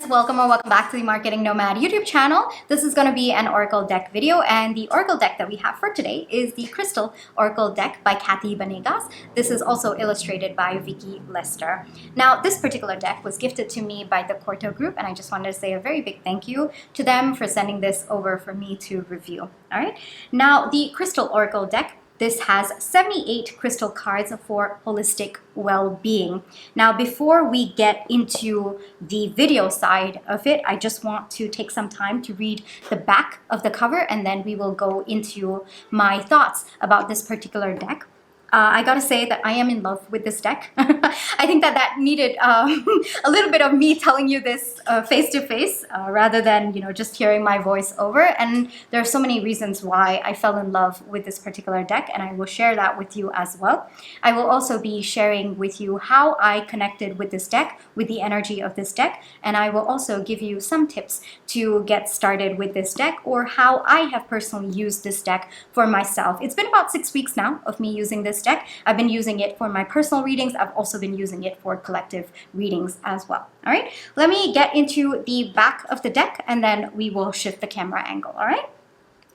welcome or welcome back to the Marketing Nomad YouTube channel. This is going to be an Oracle deck video, and the Oracle deck that we have for today is the Crystal Oracle deck by Kathy Banegas. This is also illustrated by Viki Lester. Now, this particular deck was gifted to me by the Quarto Group, and I just wanted to say a very big thank you to them for sending this over for me to review. All right. Now, the Crystal Oracle deck, this has 78 crystal cards for holistic well-being. Now, before we get into the video side of it, I just want to take some time to read the back of the cover, and then we will go into my thoughts about this particular deck. I gotta say that I am in love with this deck. I think that needed a little bit of me telling you this face to face rather than just hearing my voice over. And there are so many reasons why I fell in love with this particular deck, and I will share that with you as well. I will also be sharing with you how I connected with this deck, with the energy of this deck, and I will also give you some tips to get started with this deck, or how I have personally used this deck for myself. It's been about 6 weeks now of me using this deck. I've been using it for my personal readings. I've also been using it for collective readings as well. All right, let me get into the back of the deck, and then we will shift the camera angle. All right.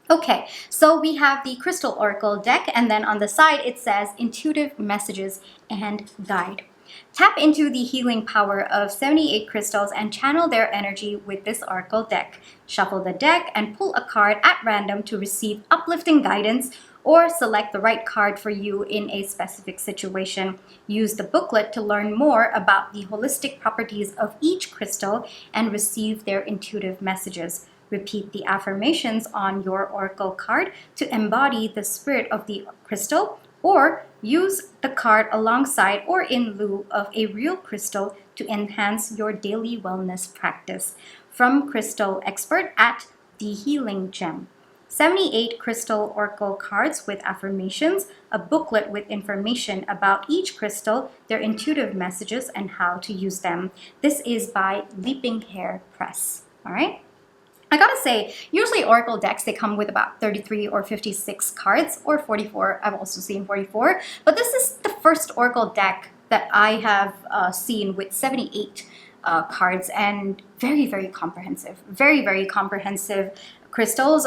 Okay, so we have the Crystal Oracle deck, and then on the side it says Intuitive Messages and Guide. Tap into the healing power of 78 crystals and channel their energy with this Oracle deck. Shuffle the deck and pull a card at random to receive uplifting guidance, or select the right card for you in a specific situation. Use the booklet to learn more about the holistic properties of each crystal and receive their intuitive messages. Repeat the affirmations on your Oracle card to embody the spirit of the crystal, or use the card alongside or in lieu of a real crystal to enhance your daily wellness practice. From Crystal Expert at The Healing Gem. 78 crystal oracle cards with affirmations, a booklet with information about each crystal, their intuitive messages, and how to use them. This is by Leaping Hare Press. All right. I gotta say, usually Oracle decks, they come with about 33 or 56 cards, or 44. I've also seen 44. But this is the first Oracle deck that I have seen with 78 cards, and very, very comprehensive. Very, very comprehensive crystals,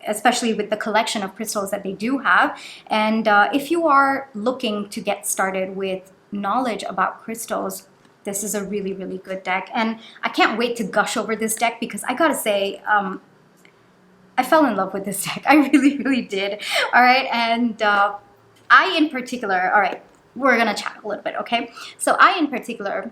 especially with the collection of crystals that they do have. And if you are looking to get started with knowledge about crystals, this is a really, really good deck. And I can't wait to gush over this deck, because I gotta say, I fell in love with this deck. I really, really did. All right. And I in particular, all right, we're gonna chat a little bit, okay? So I in particular,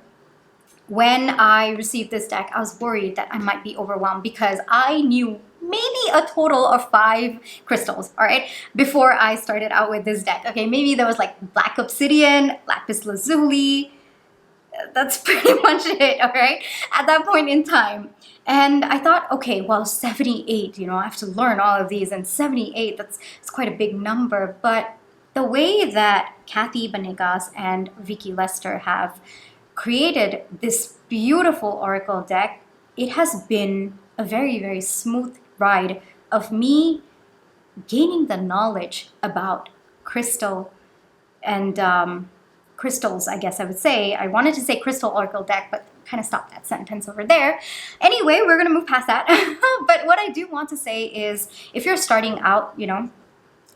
when I received this deck, I was worried that I might be overwhelmed, because I knew maybe a total of 5 crystals, all right, before I started out with this deck. Okay, maybe there was like black obsidian, lapis lazuli. That's pretty much it, all right, at that point in time. And I thought, okay, well, 78, I have to learn all of these, and 78, that's quite a big number. But the way that Kathy Banegas and Viki Lester have created this beautiful Oracle deck, it has been a very, very smooth ride of me gaining the knowledge about crystal and crystals, I guess I would say. I wanted to say Crystal Oracle deck, but kind of stopped that sentence over there. Anyway, we're going to move past that. But what I do want to say is, if you're starting out,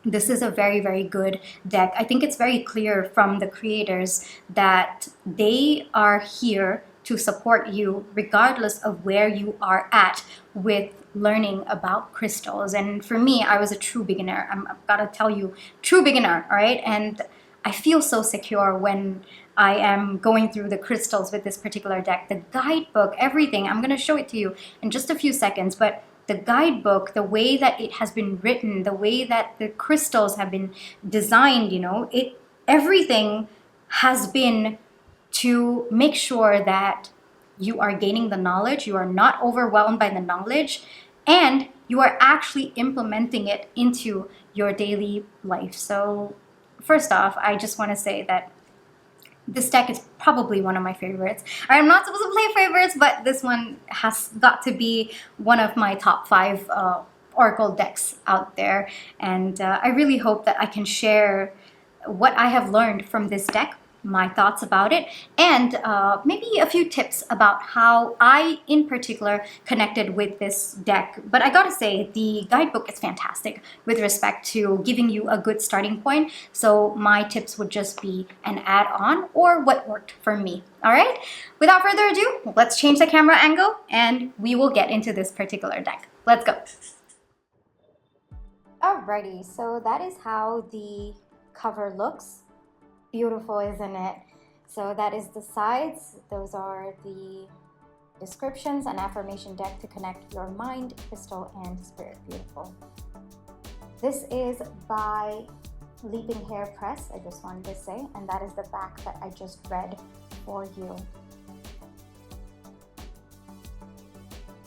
this is a very, very good deck. I think it's very clear from the creators that they are here to support you regardless of where you are at with learning about crystals. And for me, I was a true beginner. I've got to tell you, true beginner, all right? And I feel so secure when I am going through the crystals with this particular deck. The guidebook, everything, I'm going to show it to you in just a few seconds, but the guidebook, the way that it has been written, the way that the crystals have been designed, everything has been to make sure that you are gaining the knowledge, you are not overwhelmed by the knowledge, and you are actually implementing it into your daily life. So first off, I just want to say that this deck is probably one of my favorites. I'm not supposed to play favorites, but this one has got to be one of my top 5 Oracle decks out there. And I really hope that I can share what I have learned from this deck my thoughts about it, and maybe a few tips about how I, in particular, connected with this deck. But I gotta say, the guidebook is fantastic with respect to giving you a good starting point. So my tips would just be an add-on or what worked for me. All right, without further ado, let's change the camera angle and we will get into this particular deck. Let's go. Alrighty, so that is how the cover looks. Beautiful, isn't it? So that is the sides. Those are the descriptions, an affirmation deck to connect your mind, crystal, and spirit. Beautiful. This is by Leaping Hare Press, I just wanted to say, and that is the back that I just read for you.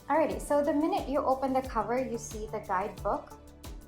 Alrighty, so the minute you open the cover, you see the guidebook.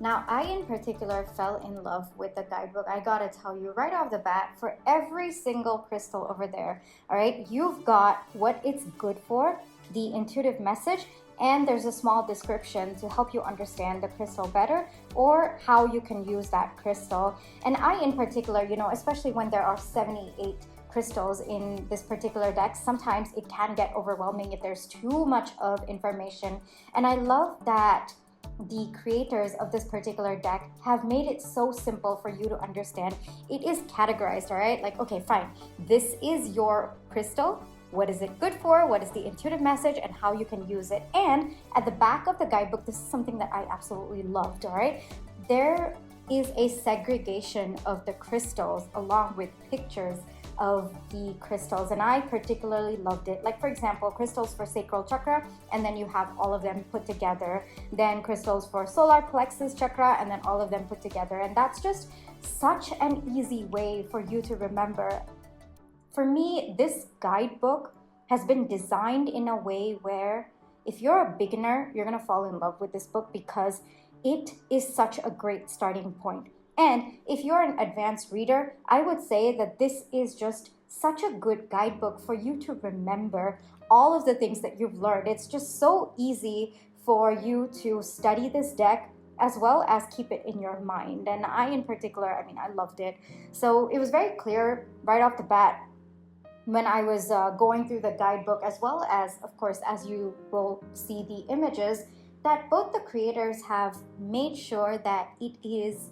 Now, I in particular fell in love with the guidebook. I gotta tell you right off the bat, for every single crystal over there, all right, you've got what it's good for, the intuitive message, and there's a small description to help you understand the crystal better or how you can use that crystal. And I in particular, you know, especially when there are 78 crystals in this particular deck, sometimes it can get overwhelming if there's too much of information. And I love that the creators of this particular deck have made it so simple for you to understand. It is categorized, all right? Like, okay, fine. This is your crystal. What is it good for? What is the intuitive message and how you can use it? And at the back of the guidebook, this is something that I absolutely loved, all right? There is a segregation of the crystals along with pictures of the crystals, and I particularly loved it. Like, for example, crystals for sacral chakra, and then you have all of them put together. Then crystals for solar plexus chakra, and then all of them put together. And that's just such an easy way for you to remember. For me, this guidebook has been designed in a way where if you're a beginner, you're gonna fall in love with this book because it is such a great starting point. And if you're an advanced reader, I would say that this is just such a good guidebook for you to remember all of the things that you've learned. It's just so easy for you to study this deck as well as keep it in your mind. And I in particular, I mean, I loved it. So it was very clear right off the bat when I was going through the guidebook, as well as, of course, as you will see the images, that both the creators have made sure that it is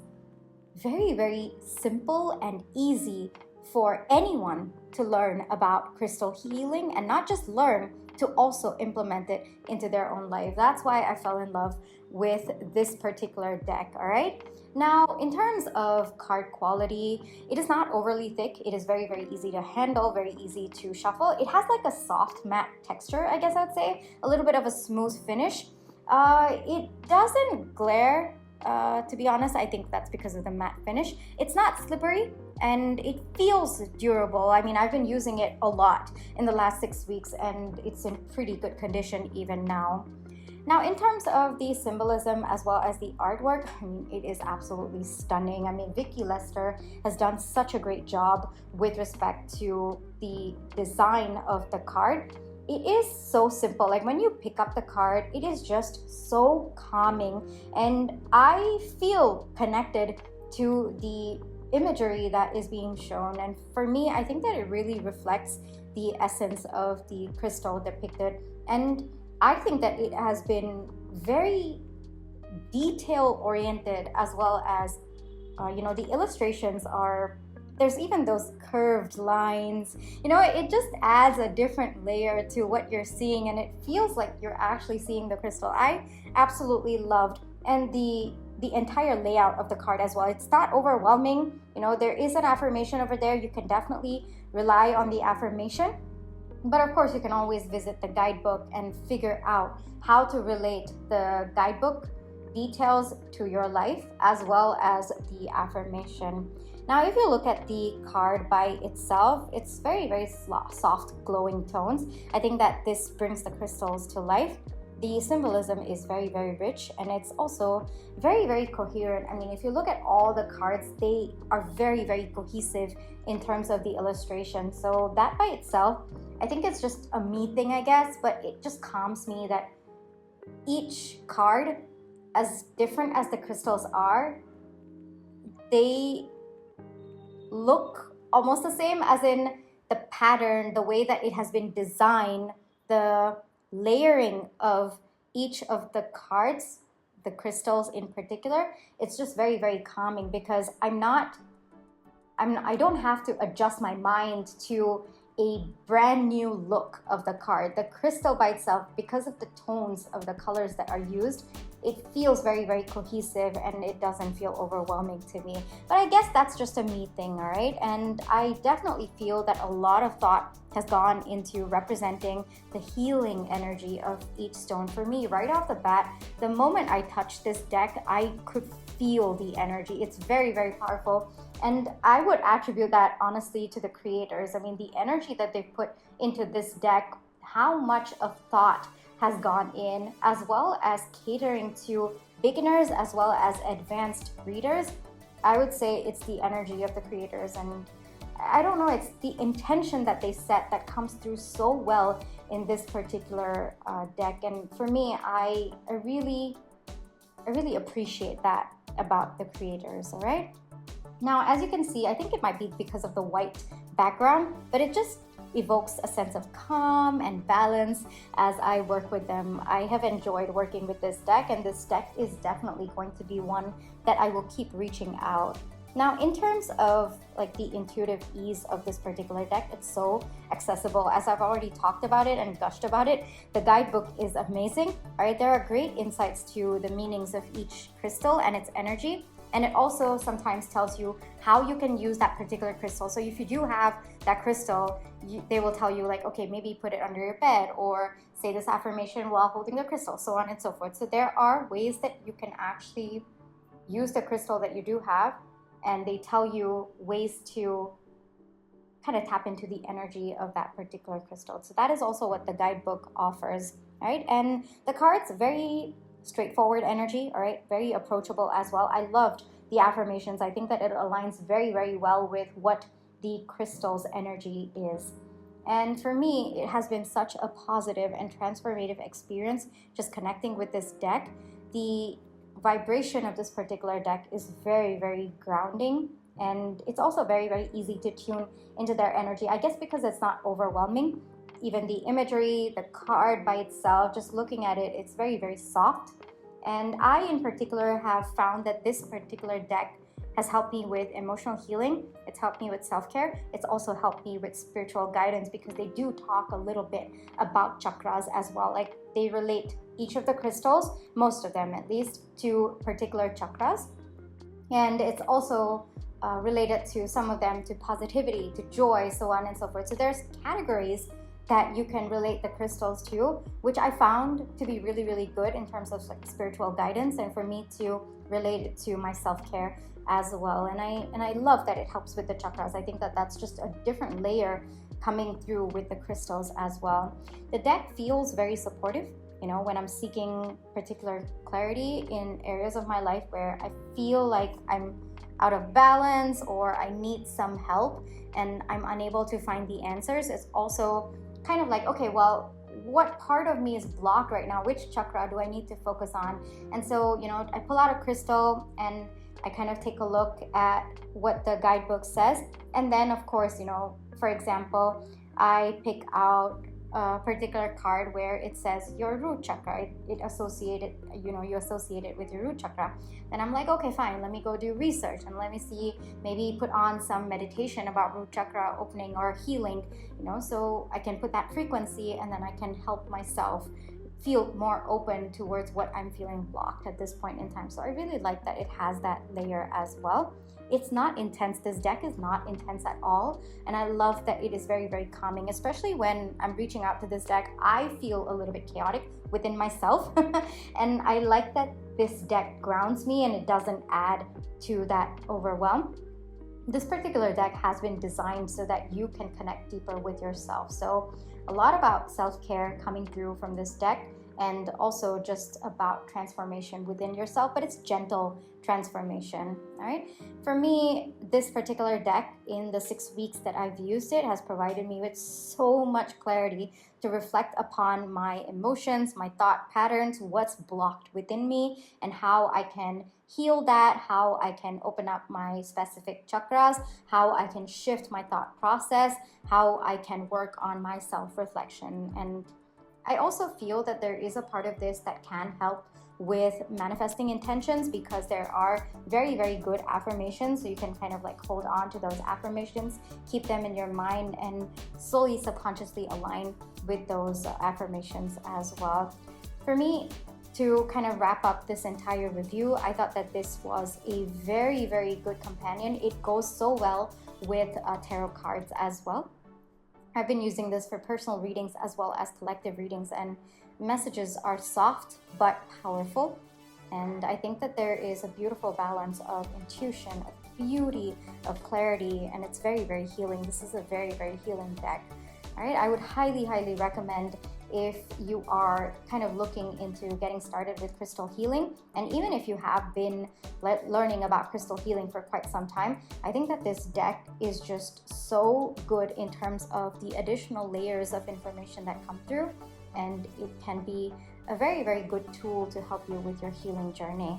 very, very simple and easy for anyone to learn about crystal healing, and not just learn, to also implement it into their own life. That's why I fell in love with this particular deck, all right? Now, in terms of card quality, it is not overly thick. It is very, very easy to handle, very easy to shuffle. It has like a soft matte texture, I guess I'd say, a little bit of a smooth finish. It doesn't glare. To be honest, I think that's because of the matte finish. It's not slippery and it feels durable. I mean, I've been using it a lot in the last 6 weeks and it's in pretty good condition even now. Now, in terms of the symbolism as well as the artwork, I mean, it is absolutely stunning. I mean, Viki Lester has done such a great job with respect to the design of the card. It is so simple. Like, when you pick up the card, it is just so calming, and I feel connected to the imagery that is being shown. And for me, I think that it really reflects the essence of the crystal depicted, and I think that it has been very detail oriented, as well as you know, the illustrations are, there's even those curved lines. You know, it just adds a different layer to what you're seeing, and it feels like you're actually seeing the crystal. I absolutely loved, and the entire layout of the card as well. It's not overwhelming. You know, there is an affirmation over there. You can definitely rely on the affirmation, but of course you can always visit the guidebook and figure out how to relate the guidebook details to your life as well as the affirmation. Now, if you look at the card by itself, it's very, very soft, glowing tones. I think that this brings the crystals to life. The symbolism is very, very rich, and it's also very, very coherent. I mean, if you look at all the cards, they are very, very cohesive in terms of the illustration. So that by itself, I think it's just a me thing, I guess, but it just calms me that each card, as different as the crystals are, they look almost the same, as in the pattern, the way that it has been designed, the layering of each of the cards, the crystals in particular. It's just very, very calming because I don't have to adjust my mind to a brand new look of the card. The crystal by itself, because of the tones of the colors that are used, it feels very, very cohesive and it doesn't feel overwhelming to me. But I guess that's just a me thing, all right? And I definitely feel that a lot of thought has gone into representing the healing energy of each stone. For me, right off the bat, the moment I touched this deck, I could feel the energy. It's very, very powerful. And I would attribute that honestly to the creators. I mean, the energy that they've put into this deck, how much of thought has gone in, as well as catering to beginners as well as advanced readers. I would say it's the energy of the creators, and I don't know, it's the intention that they set that comes through so well in this particular deck. And for me, I really appreciate that about the creators, all right? Now, as you can see, I think it might be because of the white background, but it just evokes a sense of calm and balance as I work with them. I have enjoyed working with this deck, and this deck is definitely going to be one that I will keep reaching out. Now, in terms of like the intuitive ease of this particular deck, it's so accessible. As I've already talked about it and gushed about it, the guidebook is amazing. All right, there are great insights to the meanings of each crystal and its energy. And it also sometimes tells you how you can use that particular crystal. So if you do have that crystal, they will tell you like, okay, maybe put it under your bed or say this affirmation while holding the crystal, so on and so forth. So there are ways that you can actually use the crystal that you do have, and they tell you ways to kind of tap into the energy of that particular crystal. So that is also what the guidebook offers, right? And the cards, very straightforward energy, all right, very approachable as well. I loved the affirmations. I think that it aligns very, very well with what the crystal's energy is. And for me, it has been such a positive and transformative experience just connecting with this deck. The vibration of this particular deck is very, very grounding, and it's also very, very easy to tune into their energy. I guess because it's not overwhelming. Even the imagery, the card by itself, just looking at it, it's very, very soft. And I, in particular, have found that this particular deck has helped me with emotional healing. It's helped me with self-care. It's also helped me with spiritual guidance, because they do talk a little bit about chakras as well. Like, they relate each of the crystals, most of them at least, to particular chakras. And it's also related to some of them to positivity, to joy, so on and so forth. So there's categories that you can relate the crystals to, which I found to be really, really good in terms of like spiritual guidance, and for me to relate it to my self-care as well. And I love that it helps with the chakras. I think that that's just a different layer coming through with the crystals as well. The deck feels very supportive, you know, when I'm seeking particular clarity in areas of my life where I feel like I'm out of balance or I need some help and I'm unable to find the answers. It's also kind of like, okay, well, what part of me is blocked right now? Which chakra do I need to focus on? And so, you know, I pull out a crystal and I kind of take a look at what the guidebook says. And then, of course, you know, for example, I pick out a particular card where it says your root chakra. It associated, you know, you associate it with your root chakra. Then I'm like, okay, fine, let me go do research and let me see, maybe put on some meditation about root chakra opening or healing, you know, so I can put that frequency and then I can help myself feel more open towards what I'm feeling blocked at this point in time. So I really like that it has that layer as well. It's not intense. This deck is not intense at all. And I love that it is very, very calming, especially when I'm reaching out to this deck. I feel a little bit chaotic within myself. And I like that this deck grounds me and it doesn't add to that overwhelm. This particular deck has been designed so that you can connect deeper with yourself. So a lot about self-care coming through from this deck. and also just about transformation within yourself, but it's gentle transformation. All right. For me, this particular deck, in the 6 weeks that I've used it, has provided me with so much clarity to reflect upon my emotions, my thought patterns, what's blocked within me, and how I can heal that, how I can open up my specific chakras, how I can shift my thought process, how I can work on my self-reflection. And I also feel that there is a part of this that can help with manifesting intentions, because there are very, very good affirmations. So you can kind of like hold on to those affirmations, keep them in your mind, and slowly subconsciously align with those affirmations as well. For me, to kind of wrap up this entire review, I thought that this was a very, very good companion. It goes so well with tarot cards as well. I've been using this for personal readings as well as collective readings, and messages are soft but powerful. And I think that there is a beautiful balance of intuition, of beauty, of clarity, and it's very, very healing. This is a very, very healing deck. All right, I would highly, highly recommend, if you are kind of looking into getting started with crystal healing, and even if you have been learning about crystal healing for quite some time, I think that this deck is just so good in terms of the additional layers of information that come through, and it can be a very, very good tool to help you with your healing journey.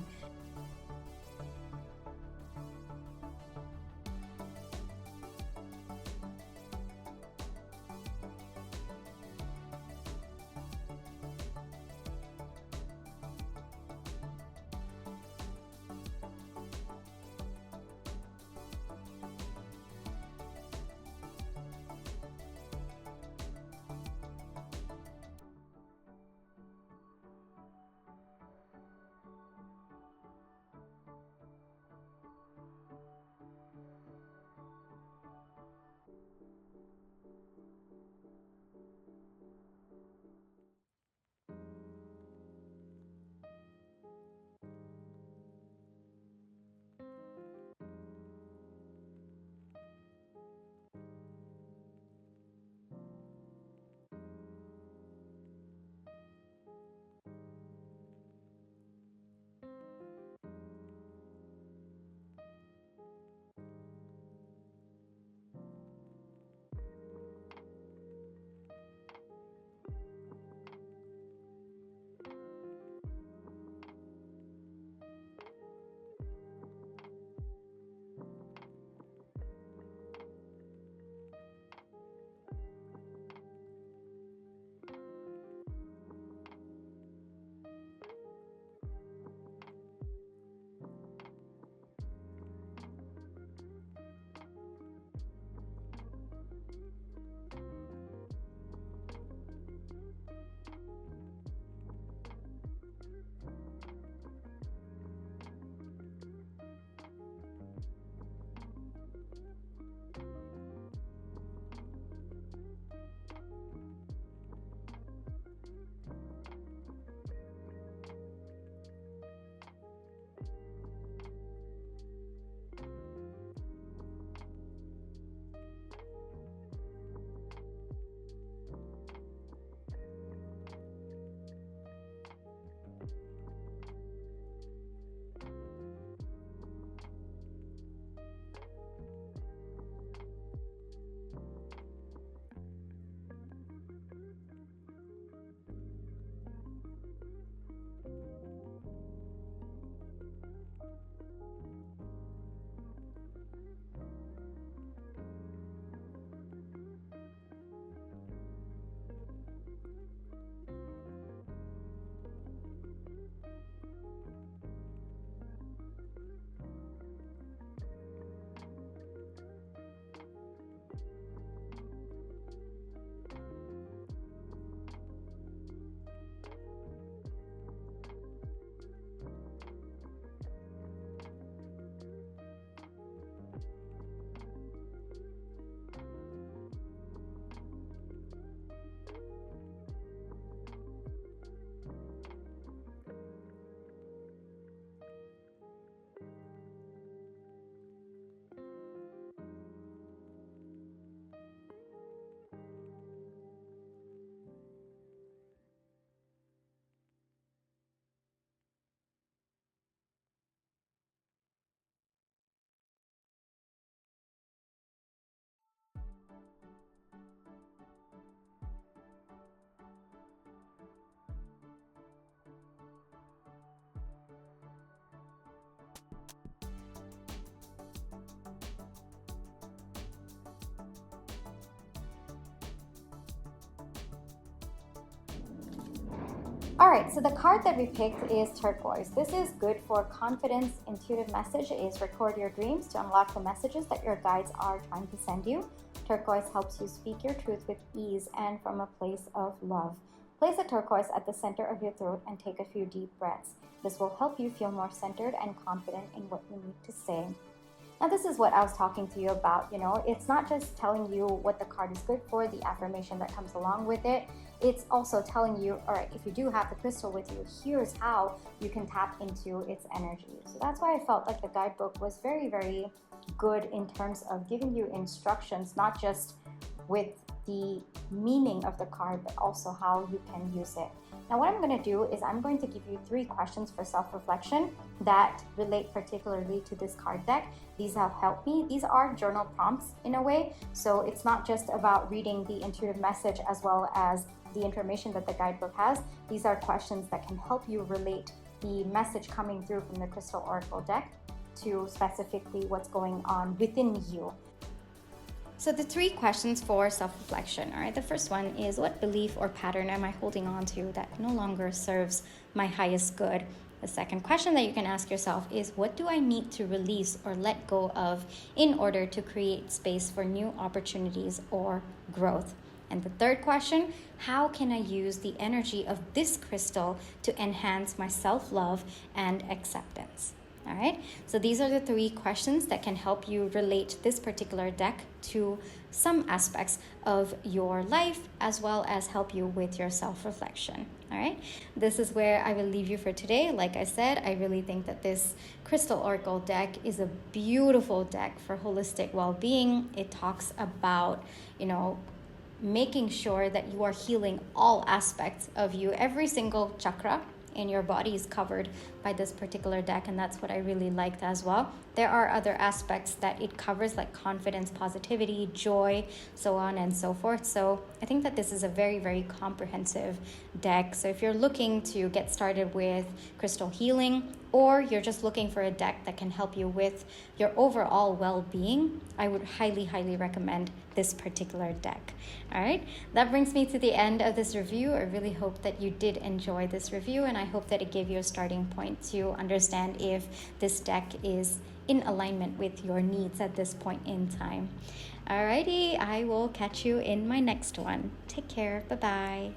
All right, so the card that we picked is turquoise. This is good for confidence. Intuitive message is record your dreams to unlock the messages that your guides are trying to send you. Turquoise helps you speak your truth with ease and from a place of love. Place a turquoise at the center of your throat and take a few deep breaths. This will help you feel more centered and confident in what you need to say. Now, this is what I was talking to you about. It's not just telling you what the card is good for, the affirmation that comes along with it. It's also telling you, all right, if you do have the crystal with you, here's how you can tap into its energy. So that's why I felt like the guidebook was very, very good in terms of giving you instructions, not just with the meaning of the card, but also how you can use it. Now, what I'm going to do is I'm going to give you 3 questions for self-reflection that relate particularly to this card deck. These have helped me. These are journal prompts in a way. So it's not just about reading the intuitive message as well as the information that the guidebook has. These are questions that can help you relate the message coming through from the Crystal Oracle deck to specifically what's going on within you. So the 3 questions for self-reflection, all right? The first one is, what belief or pattern am I holding on to that no longer serves my highest good? The second question that you can ask yourself is, what do I need to release or let go of in order to create space for new opportunities or growth? And the third question, how can I use the energy of this crystal to enhance my self-love and acceptance? All right, so these are the 3 questions that can help you relate this particular deck to some aspects of your life, as well as help you with your self-reflection. All right, this is where I will leave you for today. Like I said, I really think that this Crystal Oracle deck is a beautiful deck for holistic well-being. It talks about, making sure that you are healing all aspects of you. Every single chakra in your body is covered by this particular deck, and that's what I really liked as well. There are other aspects that it covers, like confidence, positivity, joy, so on and so forth. So I think that this is a very, very comprehensive deck. So if you're looking to get started with crystal healing, or you're just looking for a deck that can help you with your overall well-being, I would highly, highly recommend this particular deck. All right, that brings me to the end of this review. I really hope that you did enjoy this review, and I hope that it gave you a starting point to understand if this deck is in alignment with your needs at this point in time. Alrighty, I will catch you in my next one. Take care. Bye-bye.